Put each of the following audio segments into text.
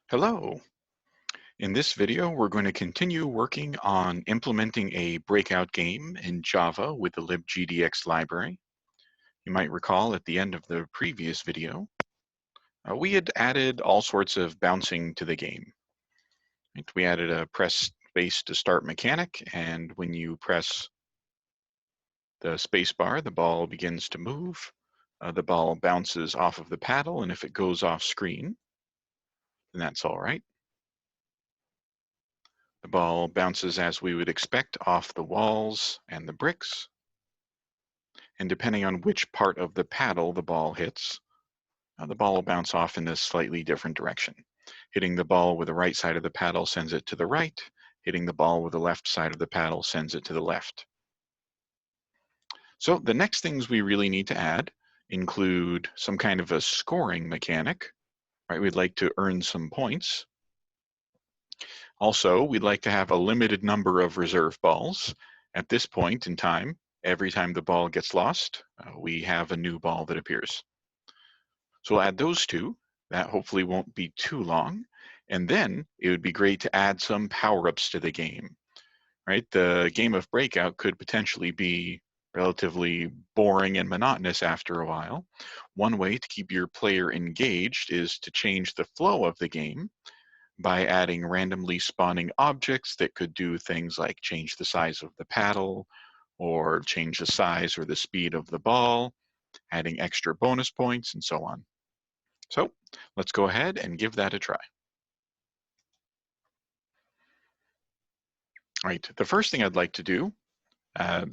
Hello. In this video, we're going to continue working on implementing a breakout game in Java with the libgdx library. You might recall at the end of the previous video, we had added all sorts of bouncing to the game. Right? We added a press space to start mechanic, and when you press the space bar, the ball begins to move. The ball bounces off of the paddle, and if it goes off screen, then that's all right. The ball bounces as we would expect off the walls and the bricks. And depending on which part of the paddle the ball hits, the ball will bounce off in a slightly different direction. Hitting the ball with the right side of the paddle sends it to the right. Hitting the ball with the left side of the paddle sends it to the left. So the next things we really need to add include some kind of a scoring mechanic. Right? We'd like to earn some points. Also, we'd like to have a limited number of reserve balls. At this point in time, every time the ball gets lost, we have a new ball that appears. So we'll add those two. That hopefully won't be too long. And then it would be great to add some power-ups to the game. Right? The game of Breakout could potentially be relatively boring and monotonous after a while. One way to keep your player engaged is to change the flow of the game by adding randomly spawning objects that could do things like change the size of the paddle or change the size or the speed of the ball, adding extra bonus points, and so on. So let's go ahead and give that a try. All right, the first thing I'd like to do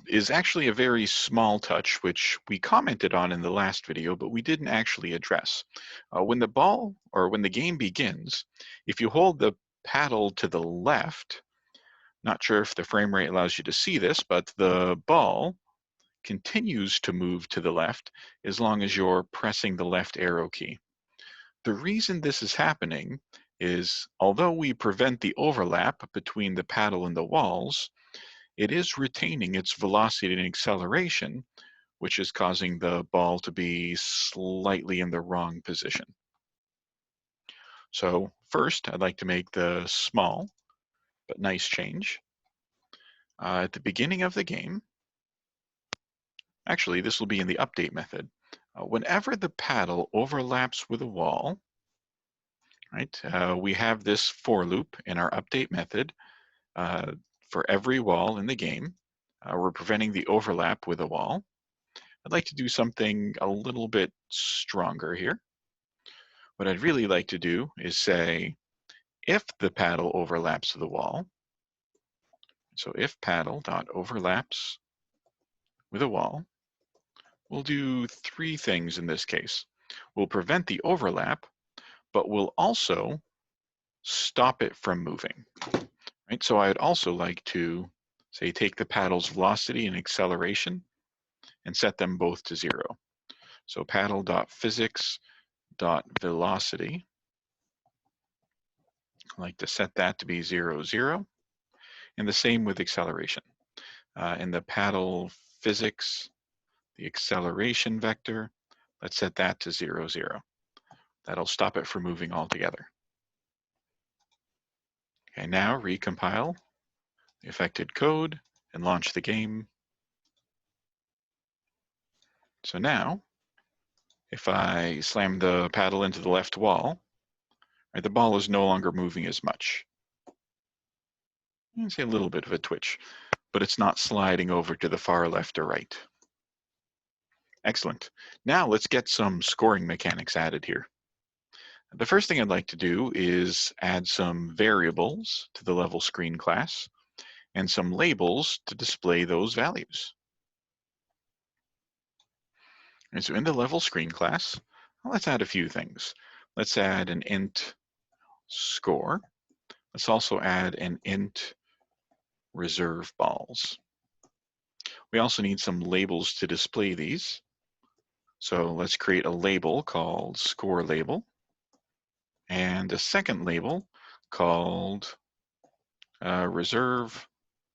is actually a very small touch, which we commented on in the last video, but we didn't actually address. When the game begins, if you hold the paddle to the left, not sure if the frame rate allows you to see this, but the ball continues to move to the left as long as you're pressing the left arrow key. The reason this is happening is, although we prevent the overlap between the paddle and the walls, it is retaining its velocity and acceleration, which is causing the ball to be slightly in the wrong position. So first, I'd like to make the small but nice change. At the beginning of the game, actually this will be in the update method, whenever the paddle overlaps with a wall, right, we have this for loop in our update method for every wall in the game. We're preventing the overlap with a wall. I'd like to do something a little bit stronger here. What I'd really like to do is say, if the paddle overlaps the wall, so if paddle dot overlaps with a wall, we'll do three things in this case. We'll prevent the overlap, but we'll also stop it from moving. Right? So I'd also like to say take the paddle's velocity and acceleration and set them both to 0. So paddle.physics.velocity, I like to set that to be 0, 0. And the same with acceleration. In the paddle physics, the acceleration vector, let's set that to 0, 0. That'll stop it from moving altogether. Okay, now recompile the affected code and launch the game. So now, if I slam the paddle into the left wall, right, the ball is no longer moving as much. You can see a little bit of a twitch, but it's not sliding over to the far left or right. Excellent. Now let's get some scoring mechanics added here. The first thing I'd like to do is add some variables to the level screen class and some labels to display those values. And so in the level screen class, let's add a few things. Let's add an int score. Let's also add an int reserve balls. We also need some labels to display these. So let's create a label called score label and a second label called reserve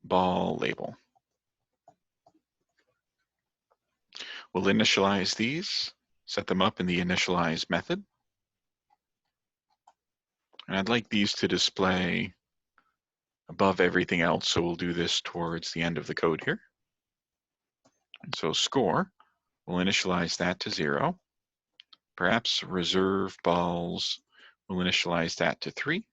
ball label. We'll initialize these, set them up in the initialize method. And I'd like these to display above everything else, so we'll do this towards the end of the code here. And so score, we'll initialize that to 0. Perhaps reserve balls, we'll initialize that to 3.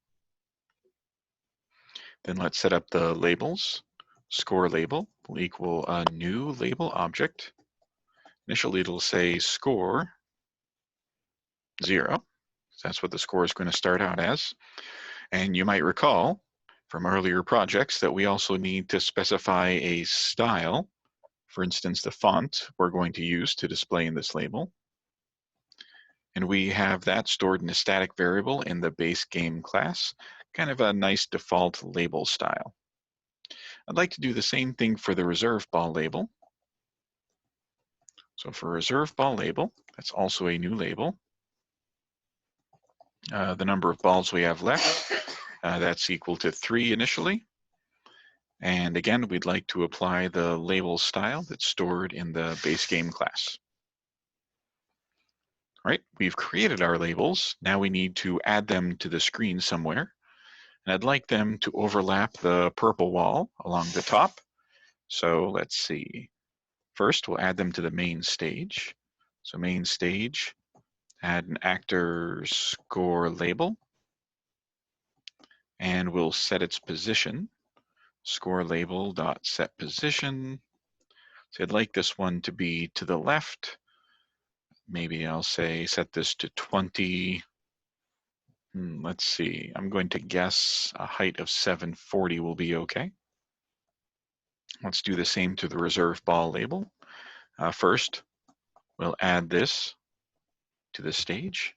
Then let's set up the labels. Score label will equal a new label object. Initially, it'll say score 0. That's what the score is going to start out as. And you might recall from earlier projects that we also need to specify a style. For instance, the font we're going to use to display in this label. And we have that stored in a static variable in the base game class, kind of a nice default label style. I'd like to do the same thing for the reserve ball label. So for reserve ball label, that's also a new label. The number of balls we have left, that's equal to 3 initially. And again, we'd like to apply the label style that's stored in the base game class. All right, we've created our labels. Now we need to add them to the screen somewhere. And I'd like them to overlap the purple wall along the top. So let's see. First, we'll add them to the main stage. So main stage, add an actor score label. And we'll set its position. Score label dot set position. So I'd like this one to be to the left. Maybe I'll say set this to 20. Let's see, I'm going to guess a height of 740 will be okay. Let's do the same to the reserve ball label. First, we'll add this to the stage,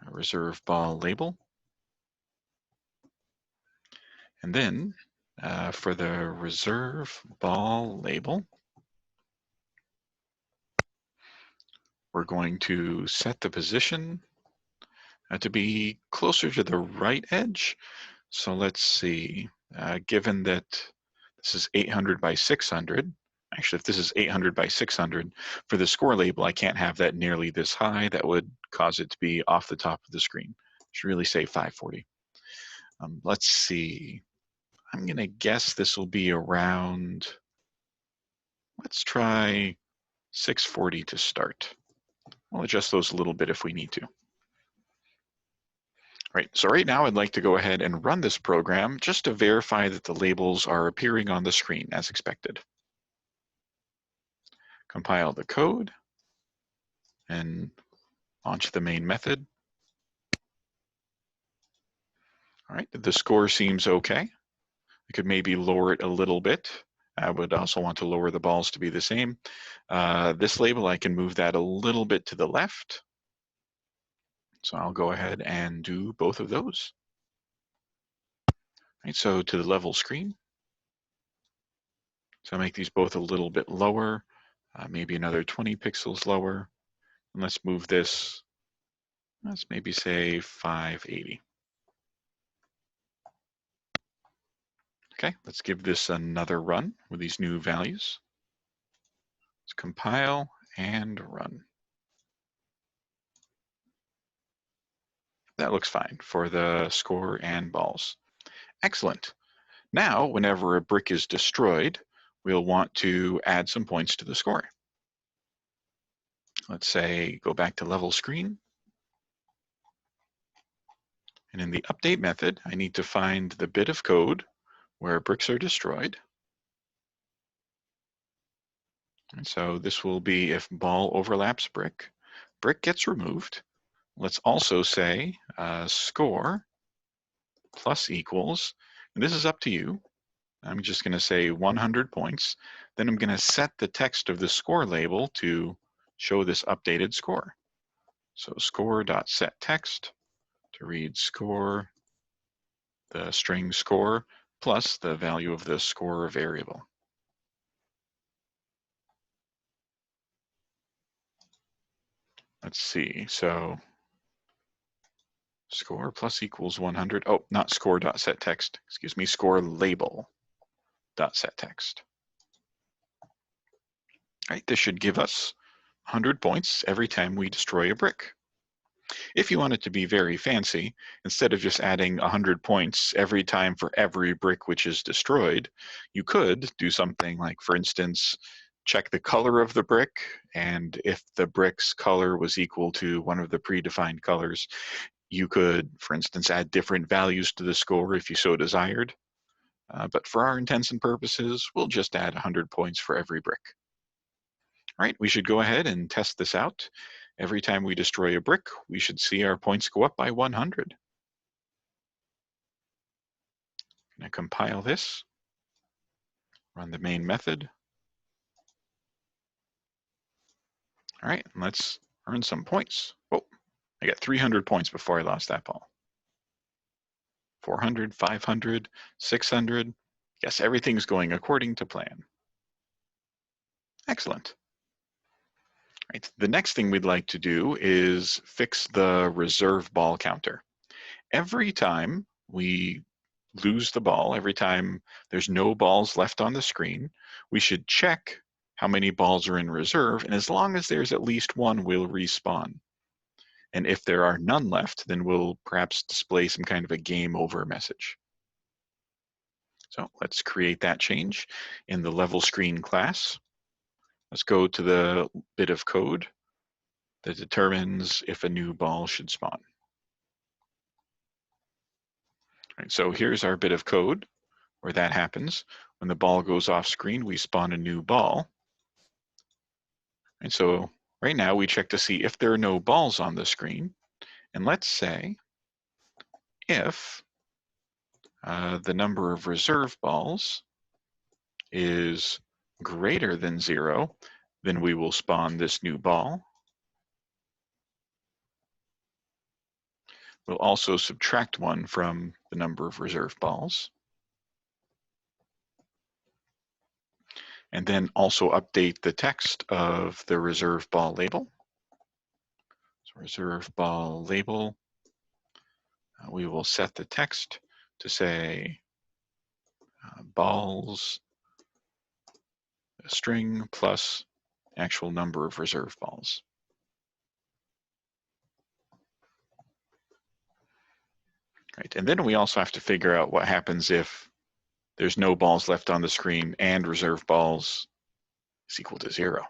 a reserve ball label. And then for the reserve ball label, we're going to set the position to be closer to the right edge. So let's see, given that this is 800 by 600, actually if this is 800 by 600, for the score label I can't have that nearly this high. That would cause it to be off the top of the screen. I should really say 540. Let's see, I'm gonna guess this will be around, let's try 640 to start. We'll adjust those a little bit if we need to. Right, so right now I'd like to go ahead and run this program just to verify that the labels are appearing on the screen as expected. Compile the code and launch the main method. All right, the score seems okay. I could maybe lower it a little bit. I would also want to lower the balls to be the same. This label, I can move that a little bit to the left. So I'll go ahead and do both of those. Right, so to the level screen. So I'll make these both a little bit lower, maybe another 20 pixels lower. And let's move this, let's maybe say 580. Okay, let's give this another run with these new values. Let's compile and run. That looks fine for the score and balls. Excellent. Now, whenever a brick is destroyed, we'll want to add some points to the score. Let's say, go back to level screen. And in the update method, I need to find the bit of code where bricks are destroyed. And so this will be if ball overlaps brick, brick gets removed. Let's also say score plus equals, and this is up to you. I'm just going to say 100 points. Then I'm going to set the text of the score label to show this updated score. So score.setText to read score, the string score, plus the value of the score variable. Let's see, so score plus equals 100. Oh, not score.setText, excuse me, score label.setText. Right, this should give us 100 points every time we destroy a brick. If you want it to be very fancy, instead of just adding 100 points every time for every brick which is destroyed, you could do something like, for instance, check the color of the brick, and if the brick's color was equal to one of the predefined colors, you could, for instance, add different values to the score if you so desired. But for our intents and purposes, we'll just add 100 points for every brick. All right, we should go ahead and test this out. Every time we destroy a brick, we should see our points go up by 100. I'm going to compile this, run the main method. All right, let's earn some points. Oh, I got 300 points before I lost that ball. 400, 500, 600. Yes, everything's going according to plan. Excellent. Right. The next thing we'd like to do is fix the reserve ball counter. Every time we lose the ball, every time there's no balls left on the screen, we should check how many balls are in reserve, and as long as there's at least one, we'll respawn. And if there are none left, then we'll perhaps display some kind of a game over message. So let's create that change in the level screen class. Let's go to the bit of code that determines if a new ball should spawn. Right, so here's our bit of code where that happens. When the ball goes off screen, we spawn a new ball. And so right now we check to see if there are no balls on the screen. And let's say if the number of reserve balls is greater than 0, then we will spawn this new ball. We'll also subtract 1 from the number of reserve balls. And then also update the text of the reserve ball label. So reserve ball label, we will set the text to say balls, a string plus actual number of reserve balls. Right, and then we also have to figure out what happens if there's no balls left on the screen and reserve balls is equal to 0.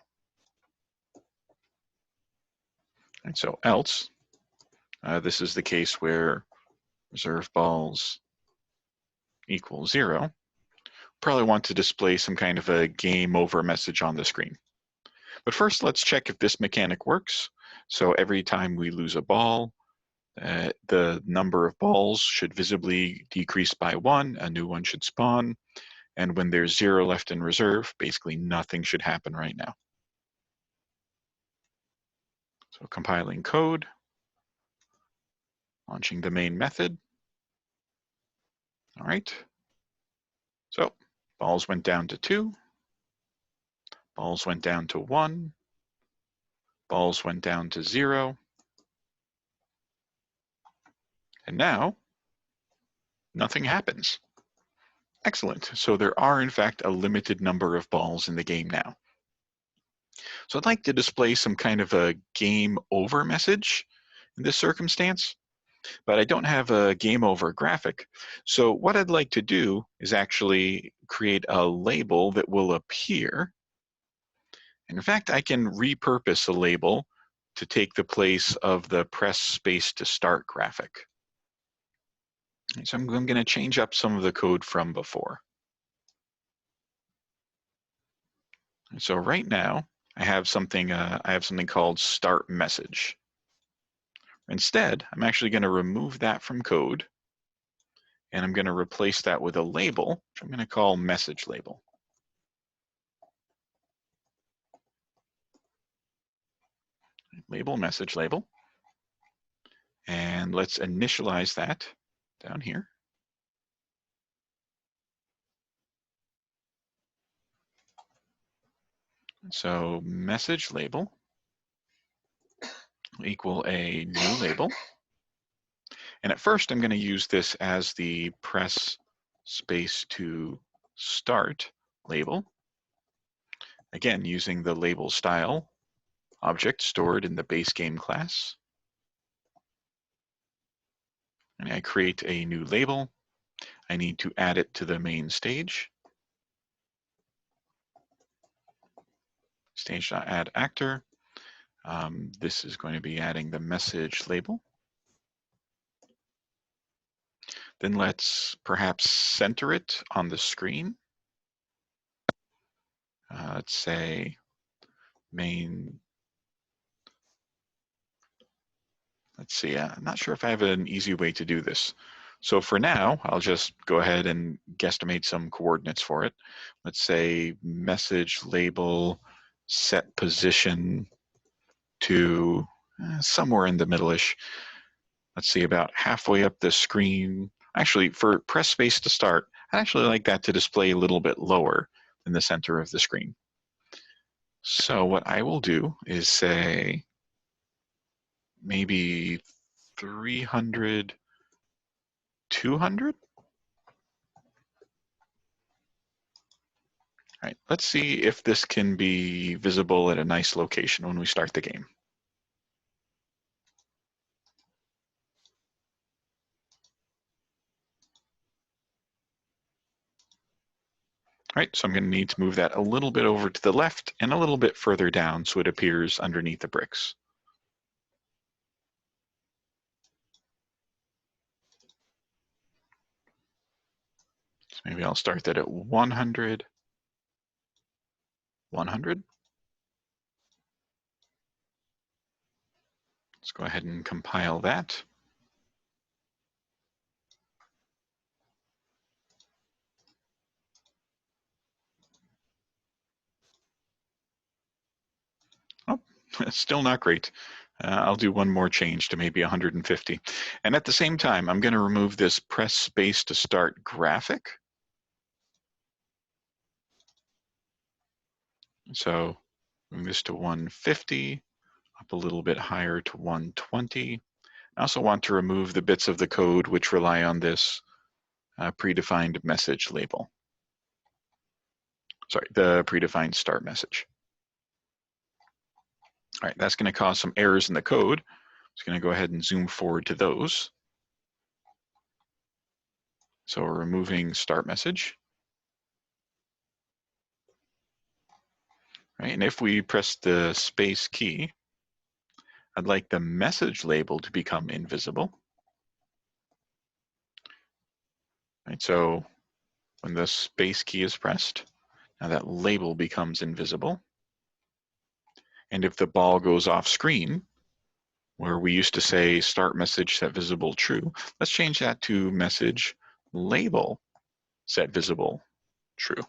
And so else, this is the case where reserve balls equals 0. Probably want to display some kind of a game over message on the screen. But first, let's check if this mechanic works. So every time we lose a ball, the number of balls should visibly decrease by 1. A new one should spawn. And when there's 0 left in reserve, basically nothing should happen right now. So compiling code, launching the main method. All right. So balls went down to 2. Balls went down to 1. Balls went down to 0. And now, nothing happens. Excellent. So there are, in fact, a limited number of balls in the game now. So I'd like to display some kind of a game over message in this circumstance, but I don't have a game over graphic. So what I'd like to do is actually create a label that will appear. And in fact, I can repurpose a label to take the place of the press space to start graphic. So I'm going to change up some of the code from before. And so right now, I have something called start message. Instead, I'm actually going to remove that from code, and I'm going to replace that with a label, which I'm going to call message label. Label message label. And let's initialize that down here. So message label will equal a new label. And at first, I'm going to use this as the press space to start label. Again, using the label style object stored in the base game class. And I create a new label. I need to add it to the main stage. Stage.add actor. This is going to be adding the message label. Then let's perhaps center it on the screen. Let's say main. Let's see, I'm not sure if I have an easy way to do this. So for now, I'll just go ahead and guesstimate some coordinates for it. Let's say message label set position to somewhere in the middle-ish. Let's see, about halfway up the screen. Actually, for press space to start, I'd actually like that to display a little bit lower than the center of the screen. So what I will do is say maybe 300, 200. All right, let's see if this can be visible at a nice location when we start the game. All right, so I'm going to need to move that a little bit over to the left and a little bit further down so it appears underneath the bricks. So maybe I'll start that at 100, 100. Let's go ahead and compile that. Oh, still not great. I'll do one more change to maybe 150. And at the same time, I'm going to remove this press space to start graphic. So move this to 150, up a little bit higher to 120. I also want to remove the bits of the code which rely on this predefined message label. Sorry, the predefined start message. All right, that's going to cause some errors in the code. Just going to go ahead and zoom forward to those. So we're removing start message. Right, and if we press the space key, I'd like the message label to become invisible. Right, so when the space key is pressed, now that label becomes invisible. And if the ball goes off screen, where we used to say start message set visible true, let's change that to message label set visible true.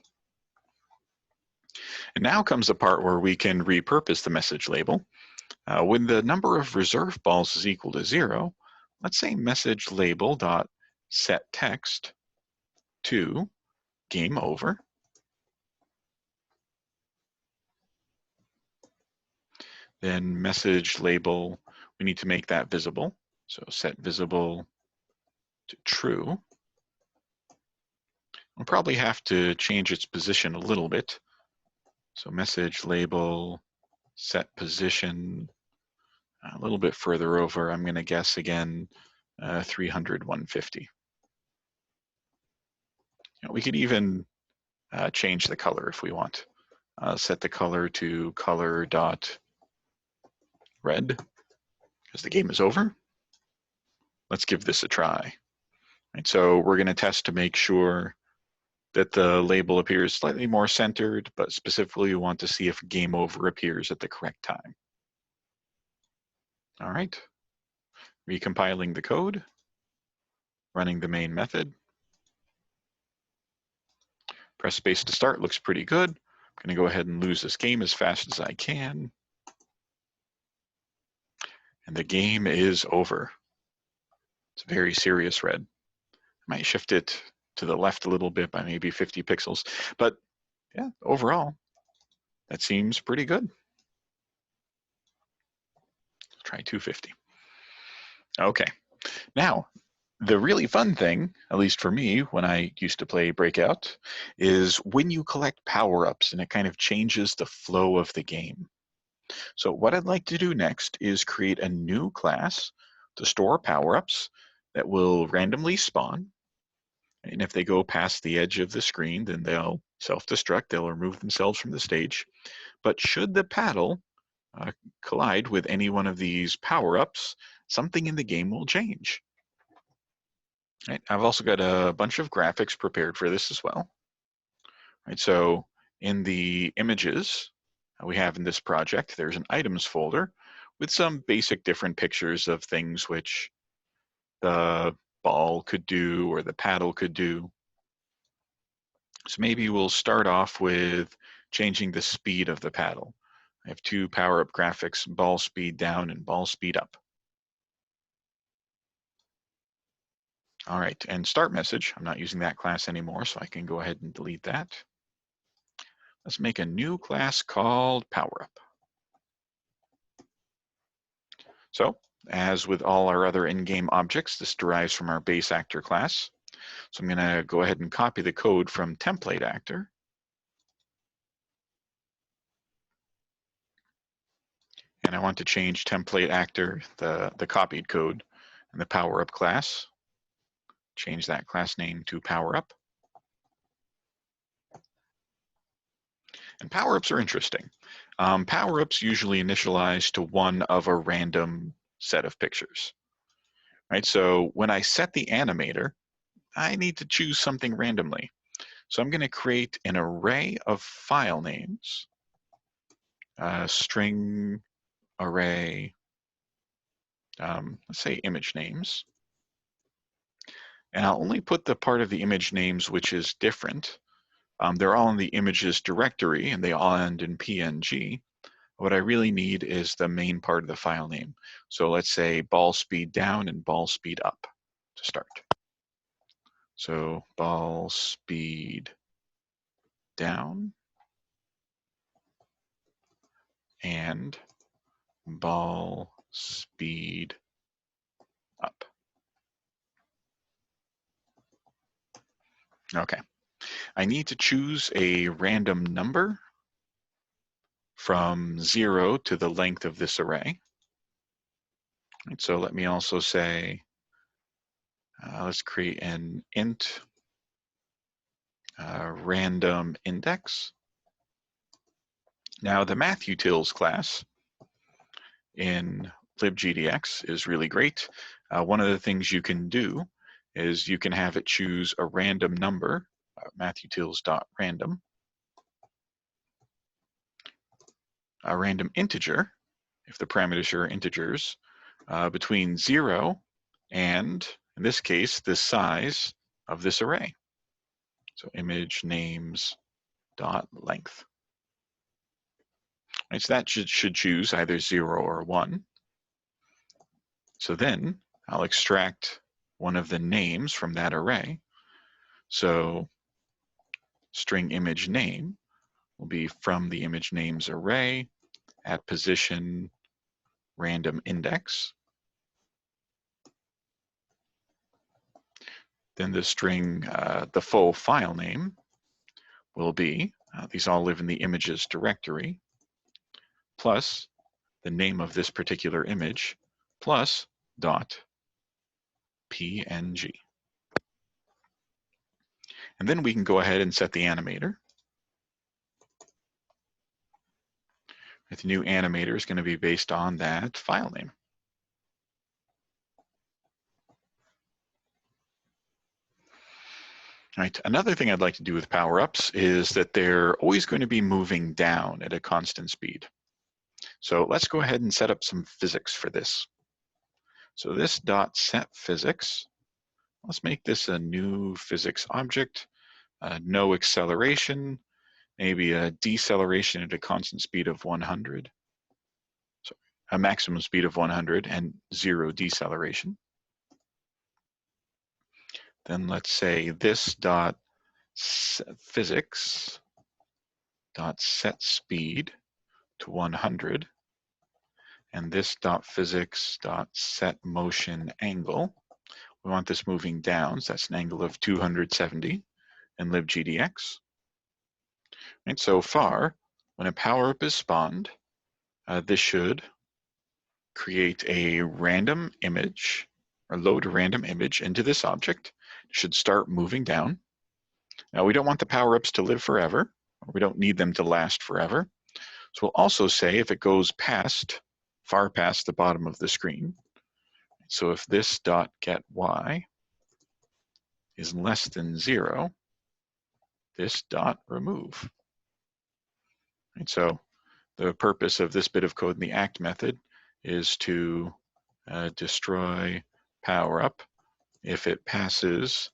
And now comes the part where we can repurpose the message label. When the number of reserve balls is equal to 0, let's say message label dot set text to game over. Then message label, we need to make that visible. So set visible to true. We'll probably have to change its position a little bit. So message label set position a little bit further over. I'm going to guess again 300, 150. We could even change the color if we want. Set the color to color dot red because the game is over. Let's give this a try. Right, so we're going to test to make sure that the label appears slightly more centered, but specifically we want to see if game over appears at the correct time. All right, recompiling the code, running the main method. Press space to start, looks pretty good. I'm going to go ahead and lose this game as fast as I can. And the game is over. It's very serious red. I might shift it to the left a little bit by maybe 50 pixels. But yeah, overall, that seems pretty good. Let's try 250. Okay, now the really fun thing, at least for me, when I used to play Breakout, is when you collect power-ups and it kind of changes the flow of the game. So what I'd like to do next is create a new class to store power-ups that will randomly spawn. And if they go past the edge of the screen, then they'll self-destruct, they'll remove themselves from the stage. But should the paddle collide with any one of these power-ups, something in the game will change. Right? I've also got a bunch of graphics prepared for this as well. Right, so in the images we have in this project, there's an items folder with some basic different pictures of things which the ball could do or the paddle could do. So maybe we'll start off with changing the speed of the paddle. I have two PowerUp graphics, ball speed down and ball speed up. All right, and start message. I'm not using that class anymore, so I can go ahead and delete that. Let's make a new class called PowerUp. So, as with all our other in-game objects, this derives from our base actor class. So I'm going to go ahead and copy the code from template actor. And I want to change template actor, the copied code, in the PowerUp class. Change that class name to PowerUp. And PowerUps are interesting. PowerUps usually initialize to one of a random set of pictures. Right? So when I set the animator, I need to choose something randomly. So I'm going to create an array of file names, string array, let's say image names. And I'll only put the part of the image names which is different. They're all in the images directory and they all end in PNG. What I really need is the main part of the file name. So let's say ball speed down and ball speed up to start. So ball speed down and ball speed up. Okay, I need to choose a random number from 0 to the length of this array. And so let me also say, let's create an int random index. Now the mathutils class in libgdx is really great. One of the things you can do is you can have it choose a random number, mathutils.random, a random integer, if the parameters are integers, between 0 and, in this case, the size of this array. So image names dot length. Right, so that should choose either 0 or 1. So then I'll extract one of the names from that array. So string image name will be from the image names array at position random index. Then the string, the full file name will be, these all live in the images directory, plus the name of this particular image, plus dot PNG. And then we can go ahead and set the animator. The new animator is going to be based on that file name. Right. Another thing I'd like to do with PowerUps is that they're always going to be moving down at a constant speed. So let's go ahead and set up some physics for this. So this dot set physics, let's make this a new physics object, no acceleration, maybe a deceleration at a constant speed of 100. So a maximum speed of 100 and 0 deceleration. Then let's say this dot physics dot set speed to 100, and this dot physics dot set motion angle. We want this moving down, so that's an angle of 270 in libgdx. And so far, when a PowerUp is spawned, this should create a random image or load a random image into this object. It should start moving down. Now we don't want the power-ups to live forever. We don't need them to last forever. So we'll also say if it goes far past the bottom of the screen. So if this dot get y is less than 0, this dot remove. And so the purpose of this bit of code in the act method is to destroy PowerUp if it passes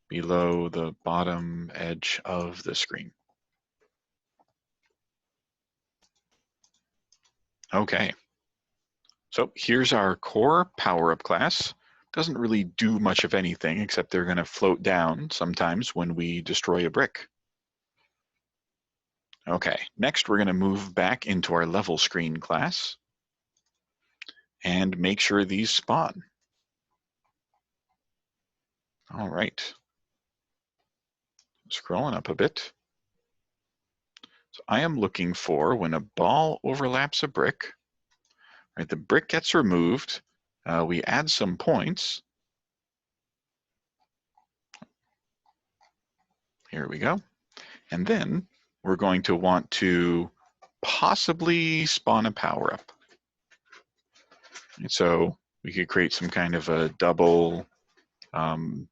below the bottom edge of the screen. Okay, so here's our core PowerUp class. Doesn't really do much of anything except they're going to float down sometimes when we destroy a brick. Okay, next we're going to move back into our level screen class and make sure these spawn. All right, scrolling up a bit. So I am looking for when a ball overlaps a brick, right, the brick gets removed, we add some points. Here we go. And then we're going to want to possibly spawn a PowerUp. And so we could create some kind of a double PowerUp,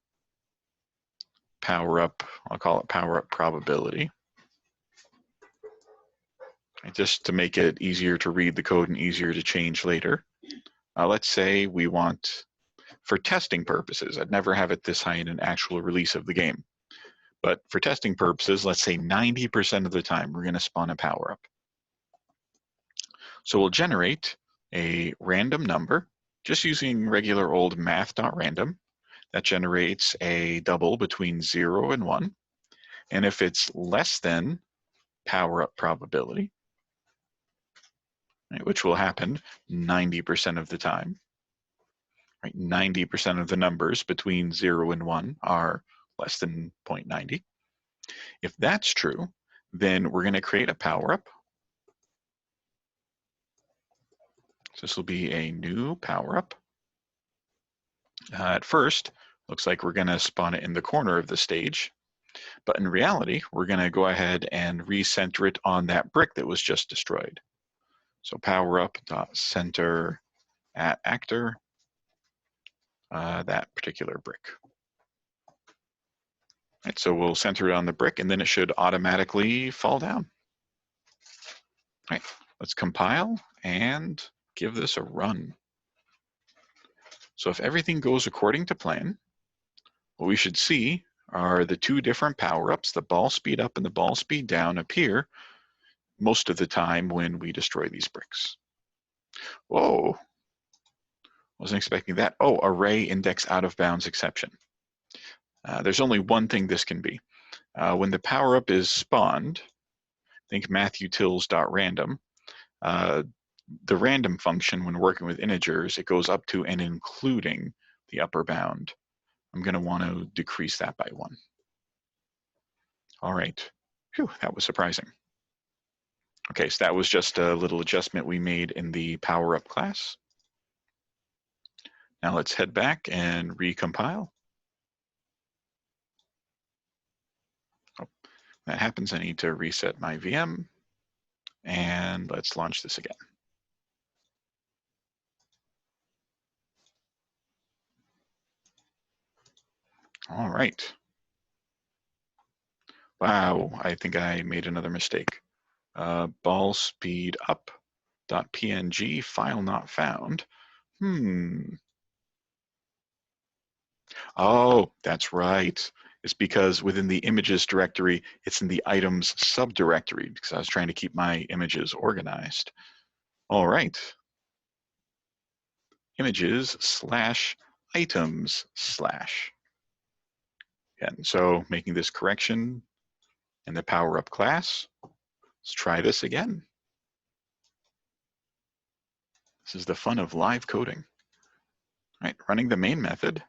I'll call it PowerUp probability. Just to make it easier to read the code and easier to change later. Let's say we want, for testing purposes, I'd never have it this high in an actual release of the game. But for testing purposes, let's say 90% of the time, we're going to spawn a PowerUp. So we'll generate a random number, just using regular old math.random. That generates a double between 0 and 1. And if it's less than PowerUp probability, right, which will happen 90% of the time, right, 90% of the numbers between 0 and 1 are less than 0.90. If that's true, then we're going to create a PowerUp. So this will be a new PowerUp. At first, looks like we're going to spawn it in the corner of the stage. But in reality, we're going to go ahead and recenter it on that brick that was just destroyed. So PowerUp.center at actor, that particular brick. Right, so we'll center it on the brick and then it should automatically fall down. Right, let's compile and give this a run. So if everything goes according to plan, what we should see are the two different PowerUps, the ball speed up and the ball speed down, appear most of the time when we destroy these bricks. Whoa, wasn't expecting that. Oh, array index out of bounds exception. There's only one thing this can be. When the PowerUp is spawned, think mathutils.random, the random function, when working with integers, it goes up to and including the upper bound. I'm going to want to decrease that by 1. All right. Whew, that was surprising. Okay, so that was just a little adjustment we made in the PowerUp class. Now let's head back and recompile. Oh, that happens, I need to reset my VM. And let's launch this again. All right. Wow, I think I made another mistake. Ball speed up .png file not found. Oh, that's right. It's because within the images directory, it's in the items subdirectory because I was trying to keep my images organized. All right. Images / items /. And so making this correction in the PowerUp class, let's try this again. This is the fun of live coding. All right, running the main method.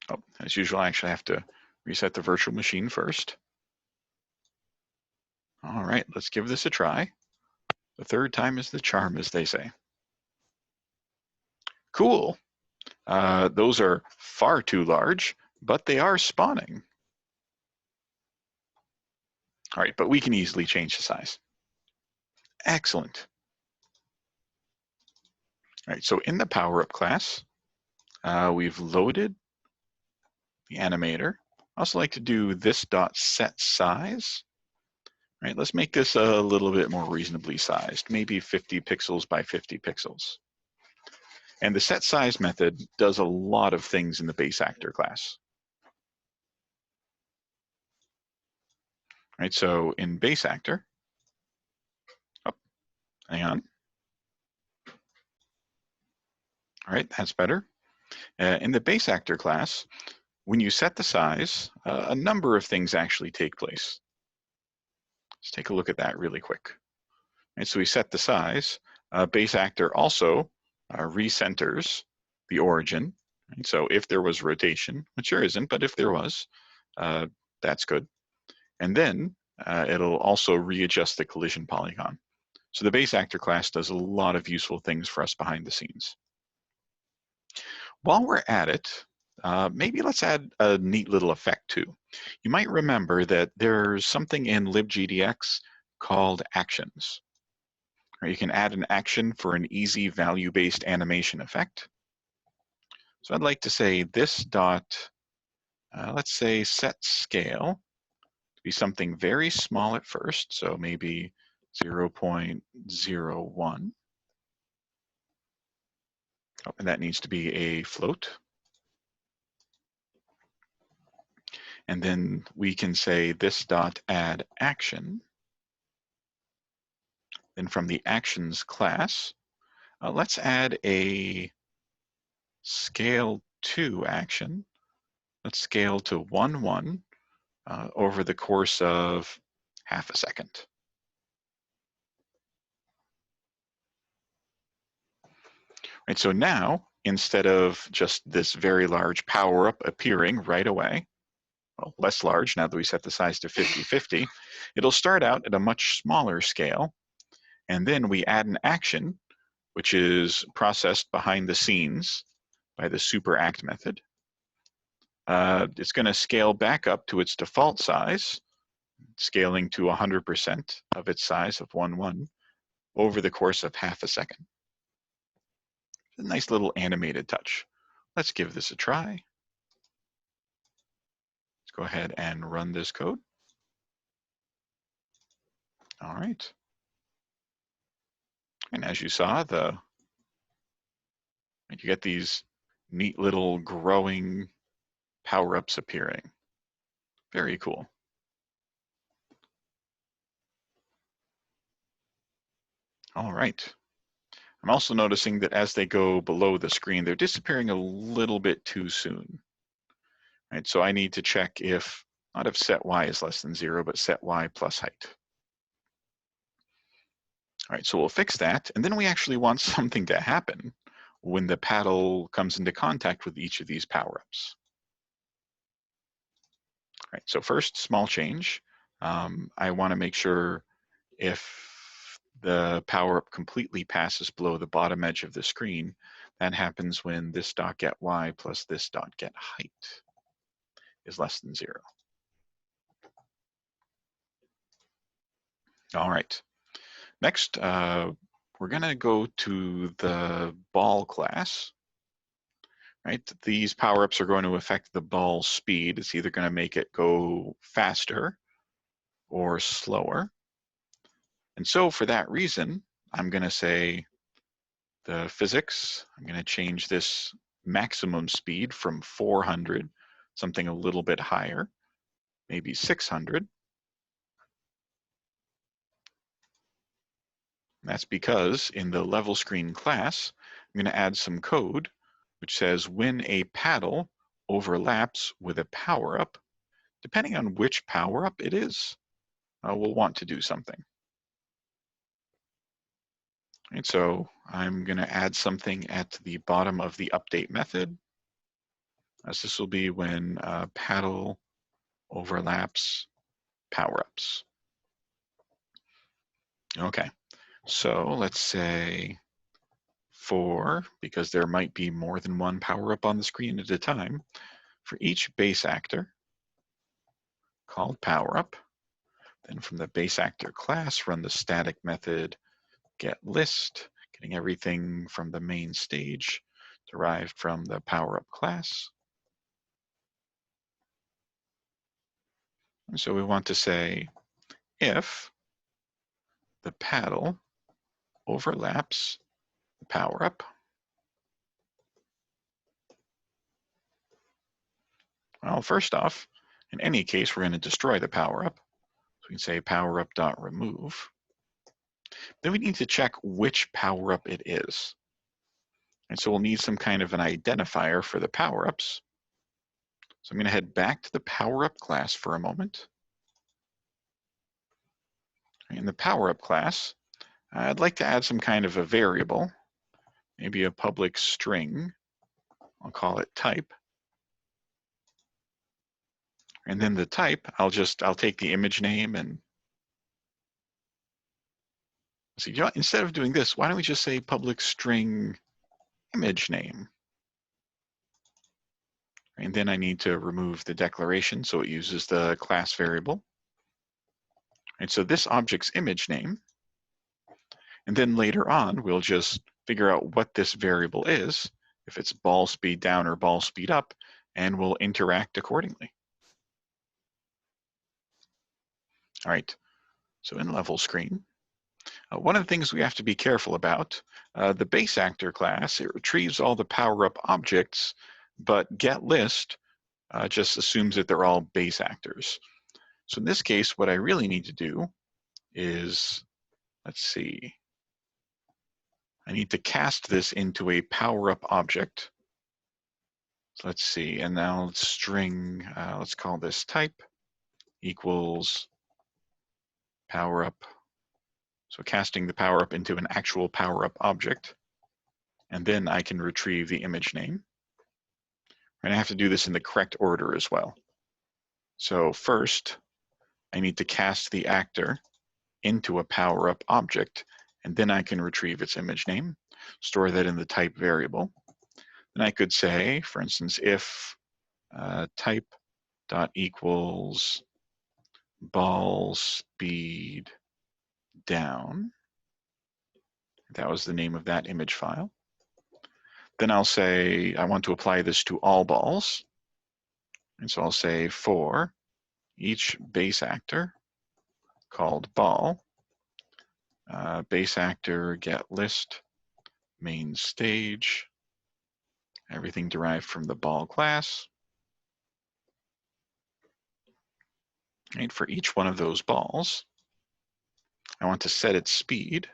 Oh, as usual, I actually have to reset the virtual machine first. All right, let's give this a try. The third time is the charm, as they say. Cool. Those are far too large, but they are spawning. All right, but we can easily change the size. Excellent. All right, so in the PowerUp class, we've loaded the animator. I also like to do this dot set size. All right, let's make this a little bit more reasonably sized, maybe 50 pixels by 50 pixels. And the set size method does a lot of things in the base actor class. Right, so in base actor, oh, hang on. All right, that's better. In the base actor class, when you set the size, a number of things actually take place. Let's take a look at that really quick. Right, so we set the size. Base actor also recenters the origin. Right? So if there was rotation, which there isn't, but if there was, that's good. And then it'll also readjust the collision polygon. So the base actor class does a lot of useful things for us behind the scenes. While we're at it, maybe let's add a neat little effect too. You might remember that there's something in libgdx called actions. Or you can add an action for an easy value-based animation effect. So I'd like to say this dot, let's say set scale to be something very small at first, so maybe 0.01. Oh, and that needs to be a float. And then we can say this dot add action. Then from the actions class, let's add a scale to action. Let's scale to 1, 1 over the course of half a second. Right, so now, instead of just this very large power-up appearing right away, well, less large now that we set the size to 50/50, it'll start out at a much smaller scale, and then we add an action, which is processed behind the scenes by the super act method. It's going to scale back up to its default size, scaling to 100% of its size of 1, 1 over the course of half a second. A nice little animated touch. Let's give this a try. Let's go ahead and run this code. All right. And as you saw, you get these neat little growing power-ups appearing. Very cool. All right. I'm also noticing that as they go below the screen, they're disappearing a little bit too soon. Right, so I need to check if, not if set y is less than 0, but set y plus height. All right, so we'll fix that. And then we actually want something to happen when the paddle comes into contact with each of these power-ups. All right, so first, small change. I want to make sure if the power-up completely passes below the bottom edge of the screen, that happens when this dot get y plus this dot get height is less than 0. All right. Next, we're going to go to the ball class. Right? These power-ups are going to affect the ball's speed. It's either going to make it go faster or slower. And so for that reason, I'm going to say the physics, I'm going to change this maximum speed from 400, something a little bit higher, maybe 600. That's because in the level screen class, I'm going to add some code which says when a paddle overlaps with a power-up, depending on which power-up it is, we'll want to do something. Right, so I'm going to add something at the bottom of the update method, as this will be when paddle overlaps power-ups. Okay, so let's say for, because there might be more than one power-up on the screen at a time, for each base actor called PowerUp. Then from the base actor class, run the static method getList, getting everything from the main stage derived from the PowerUp class. And so we want to say if the paddle overlaps the PowerUp, well, first off, in any case, we're going to destroy the PowerUp. So we can say PowerUp.remove. Then we need to check which PowerUp it is. And so we'll need some kind of an identifier for the PowerUps. So I'm going to head back to the PowerUp class for a moment. In the PowerUp class, I'd like to add some kind of a variable, maybe a public string. I'll call it type. And then the type, I'll take the image name and see, instead of doing this, why don't we just say public string image name? And then I need to remove the declaration, so it uses the class variable. And so this object's image name, and then later on, we'll just figure out what this variable is, if it's ball speed down or ball speed up, and we'll interact accordingly. All right, so in level screen, one of the things we have to be careful about, the base actor class, it retrieves all the PowerUp objects, but getList just assumes that they're all base actors. So in this case, what I really need to do is, let's see, I need to cast this into a PowerUp object. So let's see, and now let's string, let's call this type equals PowerUp. So casting the PowerUp into an actual PowerUp object, and then I can retrieve the image name. And I have to do this in the correct order as well. So first, I need to cast the actor into a PowerUp object, and then I can retrieve its image name, store that in the type variable. Then I could say, for instance, if type dot equals ball speed down, that was the name of that image file. Then I'll say I want to apply this to all balls. And so I'll say for each base actor called ball, base actor get list main stage, everything derived from the ball class. And for each one of those balls, I want to set its speed.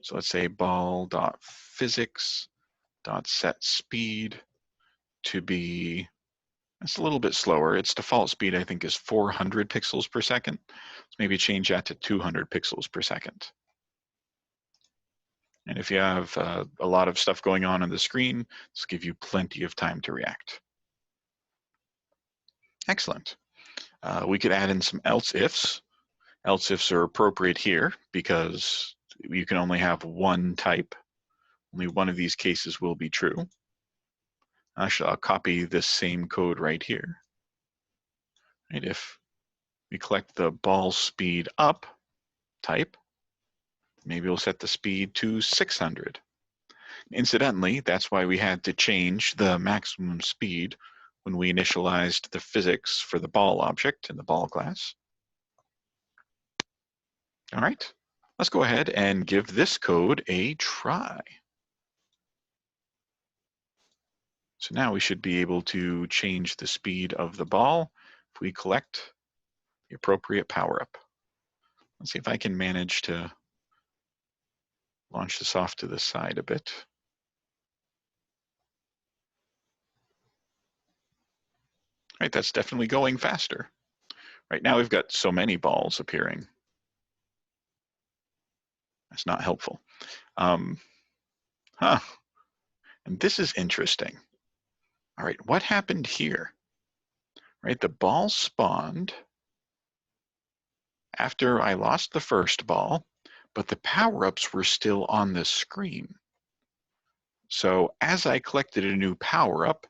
So let's say ball.physics.set speed to be, it's a little bit slower. Its default speed, I think, is 400 pixels per second. So maybe change that to 200 pixels per second. And if you have a lot of stuff going on the screen, this will give you plenty of time to react. Excellent. We could add in some else ifs. Else ifs are appropriate here because you can only have one type. Only one of these cases will be true. Actually, I'll copy this same code right here. Right, if we collect the ball speed up type, maybe we'll set the speed to 600. Incidentally, that's why we had to change the maximum speed when we initialized the physics for the ball object in the ball class. All right, let's go ahead and give this code a try. So now we should be able to change the speed of the ball if we collect the appropriate PowerUp. Let's see if I can manage to launch this off to the side a bit. Right, that's definitely going faster. Right now we've got so many balls appearing. That's not helpful. And this is interesting. All right, what happened here? Right, the ball spawned after I lost the first ball, but the PowerUps were still on the screen. So as I collected a new power-up,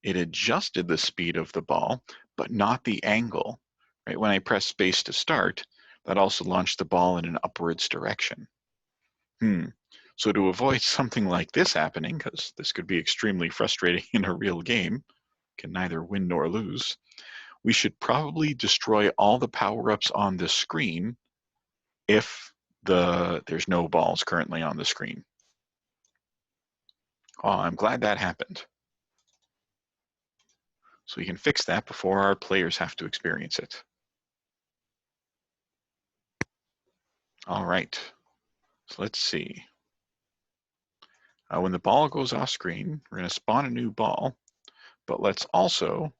it adjusted the speed of the ball, but not the angle. Right? When I press space to start, that also launched the ball in an upwards direction. So to avoid something like this happening, because this could be extremely frustrating in a real game, can neither win nor lose, we should probably destroy all the power-ups on the screen if there's no balls currently on the screen. Oh, I'm glad that happened. So we can fix that before our players have to experience it. All right, so let's see. When the ball goes off screen, we're going to spawn a new ball, but let's also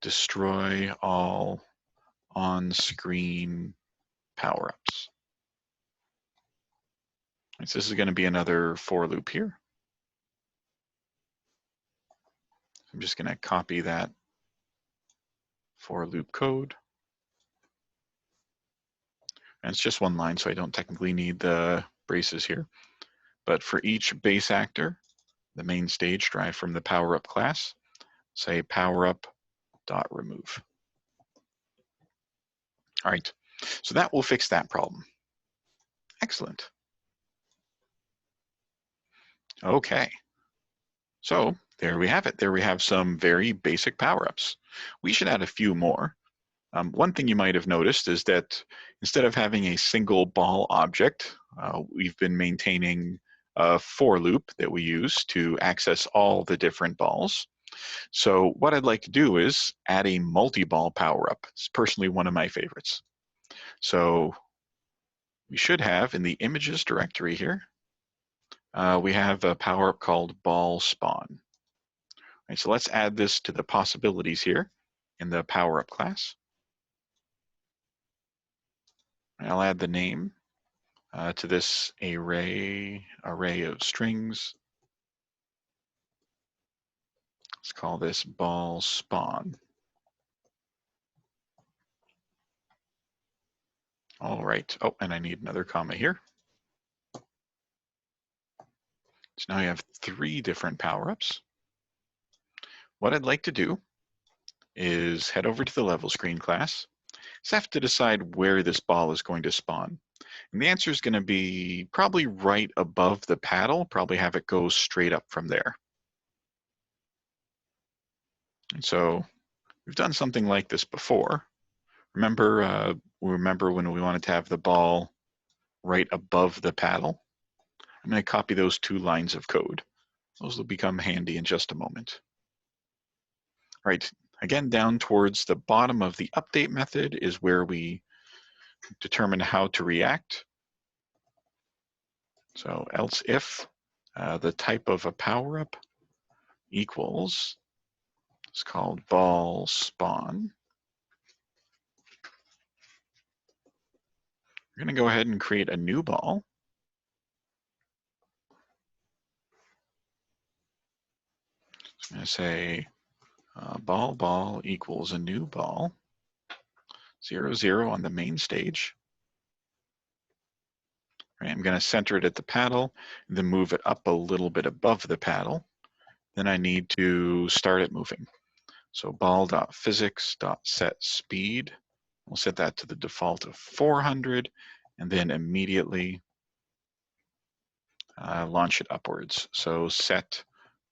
destroy all on-screen power-ups. So this is going to be another for loop here. I'm just going to copy that for loop code. And it's just one line, so I don't technically need the braces here. But for each base actor, the main stage derived from the PowerUp class, say PowerUp.remove. All right, so that will fix that problem. Excellent. Okay, so there we have it. There we have some very basic power-ups. We should add a few more. One thing you might have noticed is that instead of having a single ball object, we've been maintaining a for loop that we use to access all the different balls. So what I'd like to do is add a multi-ball power-up. It's personally one of my favorites. So we should have in the images directory here, we have a power-up called ball spawn. Right, so let's add this to the possibilities here in the PowerUp class. I'll add the name to this array of strings. Let's call this ball spawn. All right. Oh, and I need another comma here. So now I have 3 different power-ups. What I'd like to do is head over to the level screen class. So I have to decide where this ball is going to spawn. And the answer is going to be probably right above the paddle, probably have it go straight up from there. And so we've done something like this before. Remember when we wanted to have the ball right above the paddle? I'm going to copy those 2 lines of code. Those will become handy in just a moment. All right, again, down towards the bottom of the update method is where we determine how to react. So else if the type of a power-up equals, it's called ball spawn. We're going to go ahead and create a new ball. So I'm going to say ball equals a new ball, 0, 0 on the main stage. Right, I'm going to center it at the paddle, and then move it up a little bit above the paddle. Then I need to start it moving. So ball.physics.setSpeed. We'll set that to the default of 400, and then immediately launch it upwards. So set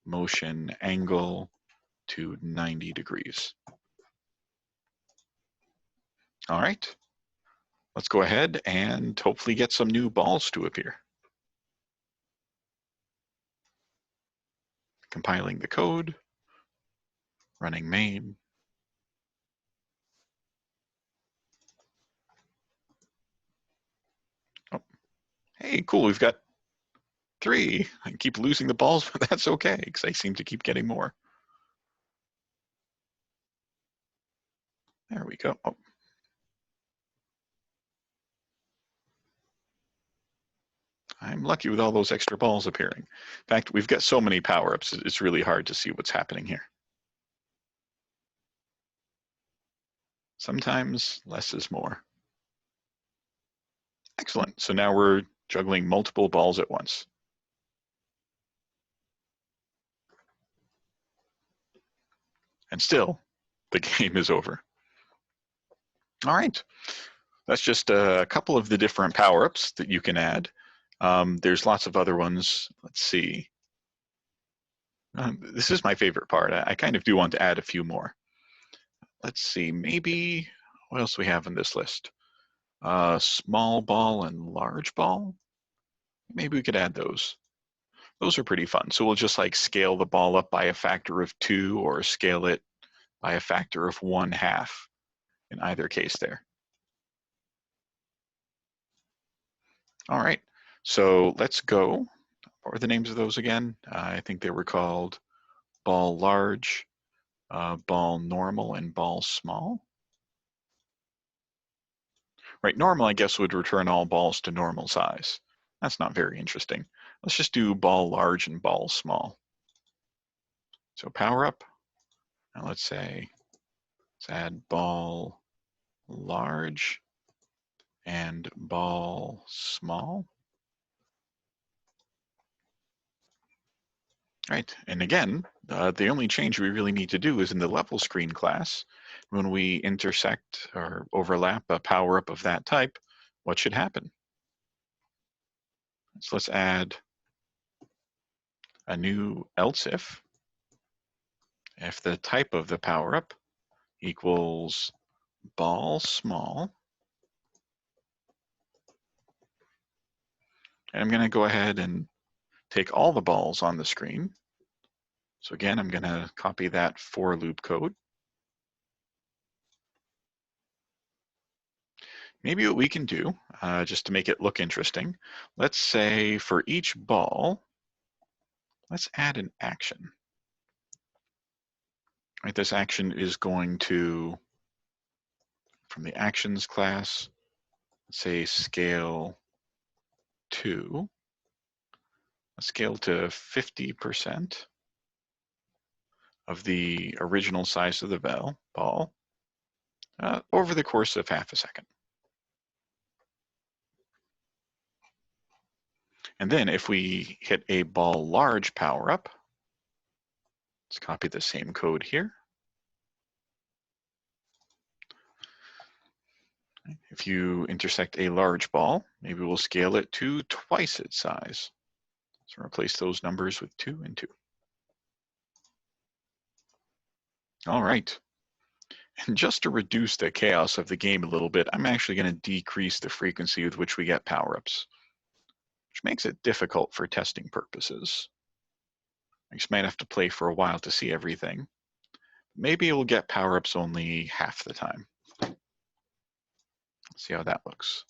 motion angle to 90 degrees. All right, let's go ahead and hopefully get some new balls to appear. Compiling the code, running main. Oh, hey, cool, we've got 3. I keep losing the balls, but that's okay, because I seem to keep getting more. There we go. Oh. I'm lucky with all those extra balls appearing. In fact, we've got so many power-ups, it's really hard to see what's happening here. Sometimes less is more. Excellent. So now we're juggling multiple balls at once. And still, the game is over. All right, that's just a couple of the different power-ups that you can add. There's lots of other ones. Let's see. This is my favorite part. I kind of do want to add a few more. Let's see, maybe, what else we have in this list? Small ball and large ball. Maybe we could add those. Those are pretty fun. So we'll just like scale the ball up by a factor of 2 or scale it by a factor of 1/2 in either case there. All right, so let's go. What were the names of those again? I think they were called ball large, ball normal, and ball small. Right, normal I guess would return all balls to normal size. That's not very interesting. Let's just do ball large and ball small. So power up, and let's add ball large and ball small. Right, and again, the only change we really need to do is in the level screen class. When we intersect or overlap a power up of that type, what should happen? So let's add a new else if the type of the power up equals ball small. And I'm going to go ahead and take all the balls on the screen. So again, I'm going to copy that for loop code. Maybe what we can do, just to make it look interesting, let's say for each ball, let's add an action. Right, this action is going to, from the actions class, let's say scale to 50% of the original size of the ball over the course of 1/2 second. And then if we hit a ball large power up, let's copy the same code here. If you intersect a large ball, maybe we'll scale it to twice its size. So replace those numbers with 2 and 2. All right. And just to reduce the chaos of the game a little bit, I'm actually going to decrease the frequency with which we get power-ups, which makes it difficult for testing purposes. I just might have to play for a while to see everything. Maybe we'll get power-ups only half the time. Let's see how that looks.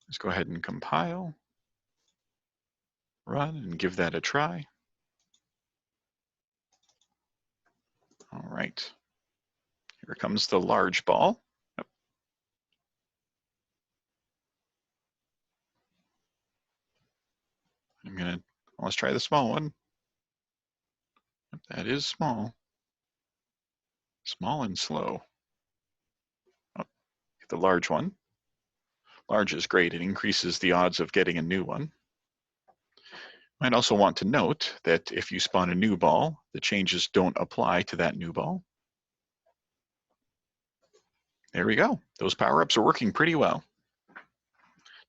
Let's go ahead and compile, run, and give that a try. All right. Here comes the large ball. Let's try the small one. That is small. Small and slow. Oh, the large one. Large is great. It increases the odds of getting a new one. Might also want to note that if you spawn a new ball, the changes don't apply to that new ball. There we go. Those power-ups are working pretty well.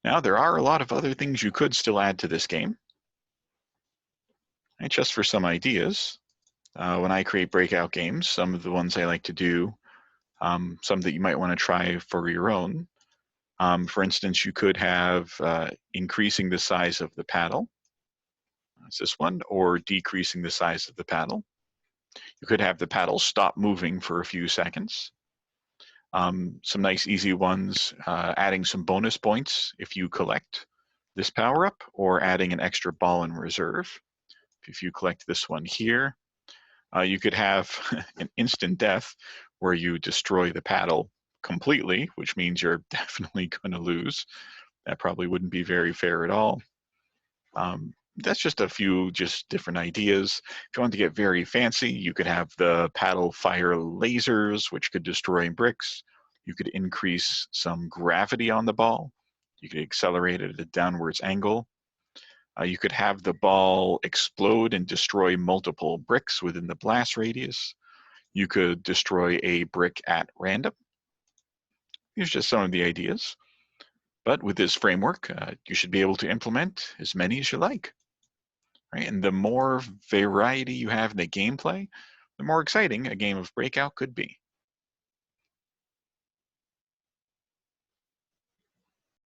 Now, there are a lot of other things you could still add to this game. And just for some ideas, when I create breakout games, some of the ones I like to do, some that you might want to try for your own. For instance, you could have increasing the size of the paddle. That's this one, or decreasing the size of the paddle. You could have the paddle stop moving for a few seconds. Some nice easy ones, adding some bonus points if you collect this power up, or adding an extra ball in reserve. If you collect this one here, you could have an instant death where you destroy the paddle completely, which means you're definitely going to lose. That probably wouldn't be very fair at all. That's just a few different ideas. If you want to get very fancy, you could have the paddle fire lasers, which could destroy bricks. You could increase some gravity on the ball. You could accelerate it at a downwards angle. You could have the ball explode and destroy multiple bricks within the blast radius. You could destroy a brick at random. These are just some of the ideas. But with this framework, you should be able to implement as many as you like. Right? And the more variety you have in the gameplay, the more exciting a game of Breakout could be.